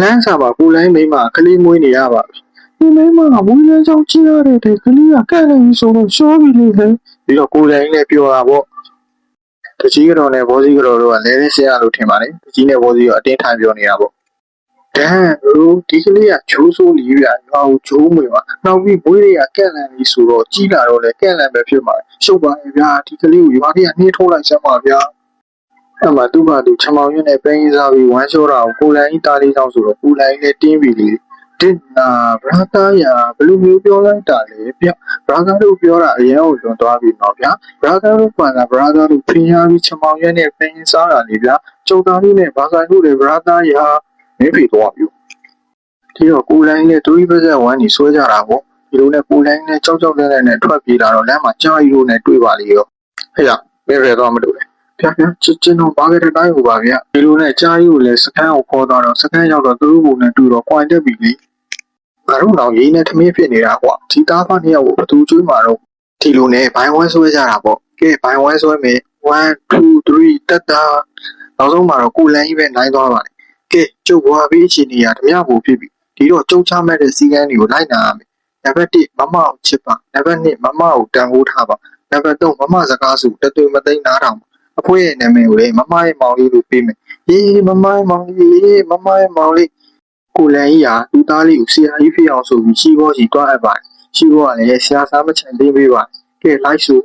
လန်းစာပါကိုလိုင်းမိမကလေးမွေးနေရပါပြီဒီမိမကမွေးလန်းချောင်းကြည့်ရတဲ့ကလေးကကန့်နေပြီဆိုတော့ရှောပြီလေဟဲ့ပြီးတော့ကိုလိုင်းလည်းပြောတာပေါ့တကြီးကတော့နဲ့ဘောစီကတော့တို့ကလဲလဲရှင်းရလို့ထင်ပါတယ်တကြီးနဲ့ဘောစီကအတင်းထိုင်ပြောနေတာပေါ့ဒန်တို့ဒီကလေးကဂျိုးဆိုးလီပြရွာကိုဂျိုးမွေပါနောက်ပြီးဘွေးတွေကကန့်လန့်ပြီဆိုတော့ကြီးလာတော့လေကန့်လန့်ပဲဖြစ်မှာရှုပ်ပါရဲ့ဗျာဒီကလေးကိုရွာတွေကနှေးထိုးလိုက်စမ်းပါဗျာအဲ့မှာသူ့ဘာသူချမောင်ရွနဲ့ပင်းစားပြီးဝမ်းလျှောတာကိုကိုလိုင်းသားလေးတောင်းဆိုတော့ကိုလိုင်းလည်းတင်းပြီလေတင်နာဘရာသာယာဘယ်လိုမျိုးပြောလိုက်တာလဲဗျဘရာသာတို့ပြောတာအရင်ကလွန်သွားပြီတော့ဗျာဘရာသာတို့ကဘရာသာတို့ဖင်ရပြီးချမောင်ရွနဲ့ပင်းစားတာလေဗျာကျုံသားလေးနဲ့ဘာသာတို့လေဘရာသာယာမင်းဖေသွားပြီဒီတော့ကိုလိုင်းနဲ့သူ့ဘက်ဝမ်းကြီးဆွဲကြတာပေါ့ဒီလိုနဲ့ကိုလိုင်းနဲ့ကြောက်လဲနဲ့ထွက်ပြေးလာတော့လမ်းမှာကြာရီတို့နဲ့တွေ့ပါလေရောဟဲ့ရမင်းရဲတော့မလို့လေဗျာကျွန်တော်ဘာခဲ့တဲ့တိုင်းကိုပါဗျာဒီလိုနဲ့ကြာရီကိုလည်းစကန်းကိုခေါ်သွားတော့စကန်းရောက်တော့သူတို့ကနဲ့တွေ့တော့ကွိုင်တက်ပြီလေငါတို့တော့ရင်းနဲ့ထမင်းဖြစ်နေတာကွာဒီသားဖားနှစ်ယောက်ကိုဘသူကျွေးမှာတော့ဒီလိုနဲ့ဘိုင်ဝဲဆွဲကြတာပေါ့ကဲဘိုင်ဝဲဆွဲမယ်1 2 3တက်တာနောက်ဆုံးမှာတော့ကိုလန်းကြီးပဲနိုင်သွားပါတယ်ကဲကျုပ်ဘွားပြီးအခြေအနေကဓမြဘူဖြစ်ပြီဒီတော့ကျုပ်ချမဲ့တဲ့စီကန်းတွေကိုလိုက်နာရမယ်နံပါတ်1မမကိုချစ်ပါနံပါတ်2မမကိုတန်ဖိုးထားပါနံပါတ်3မမစကားစုတသွေမသိမ်းနားထောင်အဖွဲရဲ့နာမည်ကိုလည်းမမရဲ့မောင်လေးလို့ပေးမယ်မမရဲ့မောင်လေးမမရဲ့မောင်လေးကိုလန်ကြီးဟာသူ့သားလေးကိုဆရာကြီးဖြစ်အောင်ဆိုပြီးရှိဘောကြီးတွားအပ်ပါတယ်ရှိဘောကလည်းဆရာစားမချန်သိမ်းပေးပါကဲလိုက်ဆို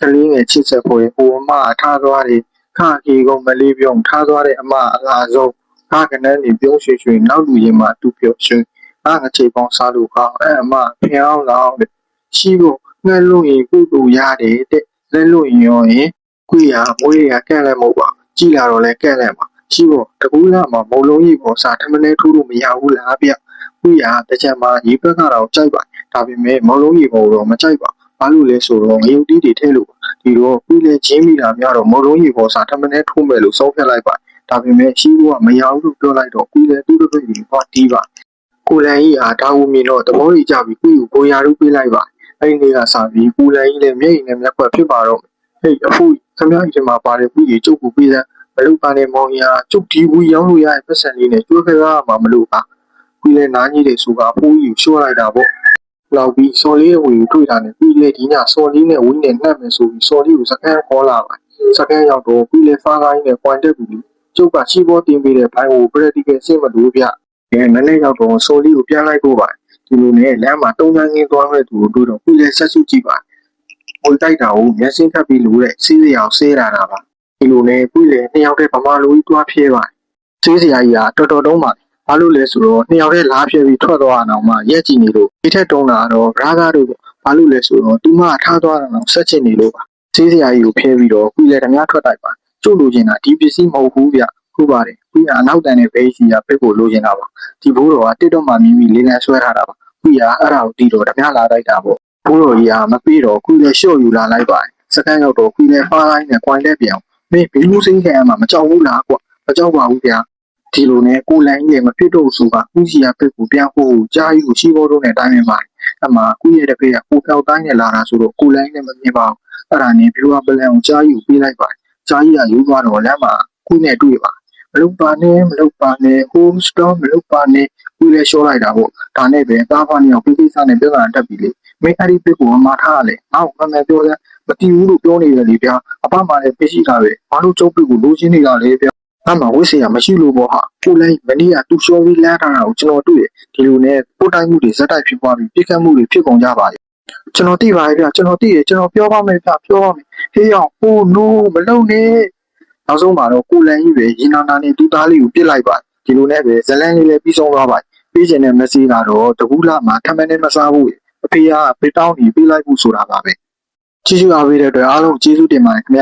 ကလေးငယ်ချစ်ဆက်ဖို့ဟိုအမထားသွားတယ်ခါကြီးကမလေးပြုံးထားသွားတဲ့အမအလားဆုံးခါကနန်းနေပြုံးရွှေရွှေနောက်လူရင်မှာသူ့ပြောရွှေငါချေပေါင်းစားလို့ကောင်းအမဖျောင်းလောင်းတဲ့ရှိဖို့ငှက်လို့ရင်ကုတူရတယ်တဲ့လက်လို့ရင်ကွေရမွေးရကန့်လည်းမဟုတ်ပါကြည်လာတော့လည်းကန့်လည်းပါရှိဖို့တကူးလာမှာမုံလုံးကြီးပေါ်စားထမင်းလေးထိုးလို့မရဘူးလားဗျကွေရတကြံမှာရေပက်ကတော့ကြိုက်ပါဒါပေမဲ့မုံလုံးကြီးပေါ်တော့မကြိုက်ပါဘာလို့လဲဆိုတော့ငရုတ်တီးတွေထဲလို့ဒီတော့ကွေလည်းချင်းမိတာများတော့မုံလုံးကြီးပေါ်စားထမင်းလေးထိုးမယ်လို့ဆုံးဖြတ်လိုက်ပါဒါပေမဲ့ရှိဖို့ကမရဘူးလို့ပြောလိုက်တော့ကွေလည်းသူ့တပည့်ကြီးဟောတီးပါကိုလန်ကြီးဟာဒါကိုမြင်တော့သဘောကြီးကြပြီးကိုကိုဘိုးရာတို့ပြေးလိုက်ပါအဲ့ဒီနေ့ကစပြီးကိုလန်ကြီးလည်းမျက်ရည်နဲ့မျက်ခွက်ဖြစ်ပါတော့ဟေးအဖိုးခမရကြီးမှာပါတယ်ပြီးကြီးကျုပ်ကိုပြေးစမ်းမလုပ်ပါနဲ့မောင်ကြီးဟာကျုပ်ဒီဘူးရောင်းလို့ရတဲ့ပတ်စံလေးနဲ့ကျွေးခဲကားမှမလို့ပါပြီးလဲနားကြီးတယ်ဆိုကအဖိုးကြီးရှိုးလိုက်တာပေါ့လောက်ပြီးစော်လေးဝင်တွေ့တာနဲ့ပြီးလဲဒီညစော်လေးနဲ့ဝင်းနဲ့နှက်မယ်ဆိုပြီးစော်လေးကိုစကန်းခေါ်လာပါစကန်းရောက်တော့ပြီးလဲဖားကိုင်းနဲ့ပွိုင်တက်ပြီးကျုပ်ကရှိဘောတင်ပေးတဲ့ဘိုင်ကို practical ရှင်းမလို့ဗျနည်းနည်းရောက်တော့စော်လေးကိုပြန်လိုက်ဖို့ပါဒီလိုနဲ့လမ်းမှာတုံးချမ်းငင်းသွားမဲ့သူကိုတွေ့တော့ပြီးလဲဆက်စုကြည့်ပါဟိုတိုက်တာကိုမျက်စိထပ်ပြီးလို့တဲ့စီးစရာဆေးရတာပါဒီလိုနဲ့ပြီးလဲနှစ်ယောက်တည်းဗမာလူကြီးတွားဖြဲပါဆေးစရာကြီးကတော်တော်တုံးပါဘာလို့လဲဆိုတော့နှစ်ယောက်တည်းလားဖြဲပြီးထွက်သွားအောင်မှရက်ကြည့်နေလို့ဒီထက်တုံးတာတော့ဘရာသာတို့ဘာလို့လဲဆိုတော့သူမထားသွားတာတော့ဆက်ချင်နေလို့ပါဆေးစရာကြီးကိုဖဲပြီးတော့ပြီးလဲဓမြထွက်တိုက်ပါကျုပ်လိုချင်တာဒီပစ္စည်းမဟုတ်ဘူးဗျဟုတ်ပါတယ်ပြီးအနောက်တန်တဲ့ဘေးစီကဖိတ်ဖို့လိုချင်တာပါဒီဘိုးတော်ကတစ်တော့မှမြင်ပြီးလေးလံဆွဲထားတာပါပြီးအဲ့ဒါကိုတီးတော့ဓမြလာတိုက်တာပေါ့ဘိုးတော်ကြီးကမပြေတော့ခုလဲလျှော့ယူလာလိုက်ပါတယ်စကန်ရောက်တော့ခုလဲဖားတိုင်းနဲ့ကွိုင်လက်ပြောင်မင်းဘီလူးစိမ့်ခံရမှာမကြောက်ဘူးလားကွမကြောက်ပါဘူးဗျာဒီလိုနဲ့ကိုလန်ကြီးလည်းမဖြစ်တော့ဆိုကဦးစီကဖိတ်ကိုပြန်ဖို့ကြားကြီးကိုရှိဘောတော့နဲ့တိုင်းနေပါတယ်အမှကုရဲ့တပည့်ကကိုပြောက်တိုင်းနဲ့လာတာဆိုတော့ကိုလန်ကြီးလည်းမမြင်ပါဘူးအဲ့ဒါနဲ့ဘီလူးပလန်ကိုကြားကြီးကိုပြေးလိုက်ပါတယ်ကြားကြီးကယူသွားတော့လမ်းမှာကုနဲ့တွေ့ပါမလုပ်ပါနဲ့ဟိုးစတော့မလုပ်ပါနဲ့ကိုလည်းရှော့လိုက်တာပေါ့ဒါနဲ့ပဲသားဖားနေအောင်ပိစနဲ့ပြဿနာတက်ပြီလေမင်းအဲ့ဒီပစ်ကိုမှာထားရလေအောက်မှန်မှန်ပြောစမ်းမတီးဘူးလို့ပြောနေတယ်လေဗျာအပမှလည်းပြရှိတာပဲဘာလို့ကျုပ်ပစ်ကိုလိုချင်နေတာလဲဗျာအမှဝိစေရမရှိလို့ပေါ့ဟာကိုလည်းမနေ့ကသူရှော့ပြီးလမ်းထားတာကိုကျွန်တော်တွေ့တယ်ဒီလိုနဲ့ပို့တိုင်းမှုတွေဇက်တိုက်ဖြစ်သွားပြီးပြစ်ခတ်မှုတွေဖြစ်ကုန်ကြပါလေကျွန်တော်သိပါရဲ့ဗျာကျွန်တော်သိတယ်ကျွန်တော်ပြောပါမယ်ဗျာပြောပါမယ်ဟေးအောင်ဟိုးနိုးမလုံနဲ့နောက်ဆုံးမှာတော့ကိုလန်ကြီးပဲရင်နာနာနဲ့တူသားလေးကိုပြစ်လိုက်ပါဒီလိုနဲ့ပဲဇလန်းလေးလည်းပြီးဆုံးသွားပါပြီးချင်တဲ့မက်ဆေ့ကတော့တကူးလာမှာထမင်းနဲ့မစားဘူးအဖေကဘေးတောင်းပြီးပေးလိုက်ဖို့ဆိုတာပါပဲကျေးဇူးအားပေးတဲ့အတွက်အားလုံးကျေးဇူးတင်ပါတယ်ခင်ဗျာ